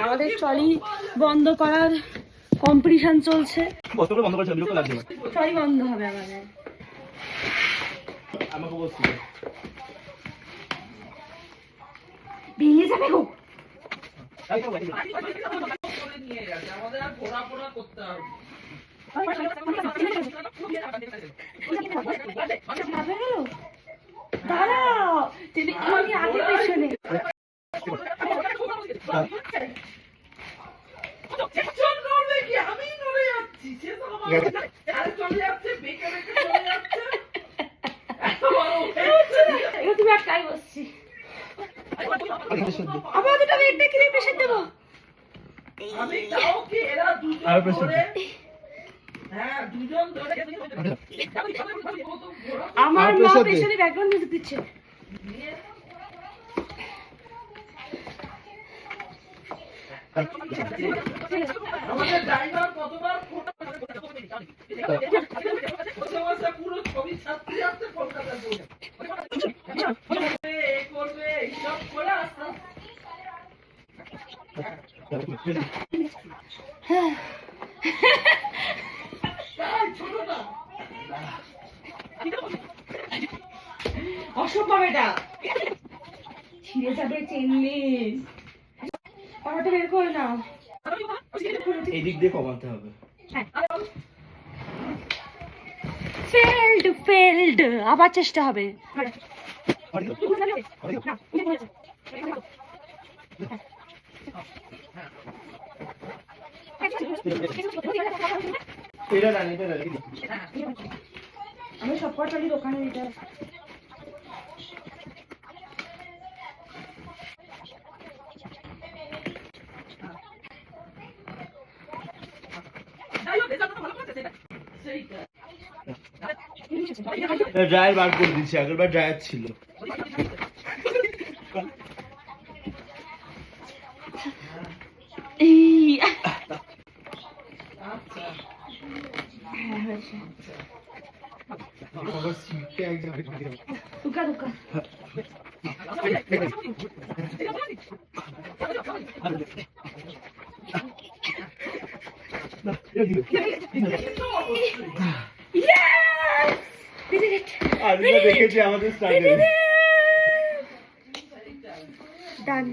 আমাদের ট্রলি বন্ধ করার কম্পিটিশন চলছে। ট্রলি বন্ধ হবে আমাদের। ভেঙে যাবে গো। দাঁড়াও, আমি আগে পেছনে। তুমি একটাই বসছি, আবার দুটো একটা কিনে প্রেশার দেবো। আমার মা পেছনে ব্যাকগ্রাউন্ড মিউজিক দিচ্ছে। আমাদের ড্রাইভার কতবার পুরো ছবি ছাত্রী আসছে কলকাতায় বলে করবে এইসব করে আসতে। অসম্ভব, এটা ছিঁড়ে যাবে। চেনলিস আমাকে বের করে নাও, এই দিক দিয়ে কমাতে হবে। ফেল্ড আবার চেষ্টা হবে। আমি সব কটালি দোকানে দিতে ড্রায়ার বার করে দিচ্ছি, আগেরবার ড্রায়ার ছিল। দেখেছি আমাদের স্টাইল। ডান।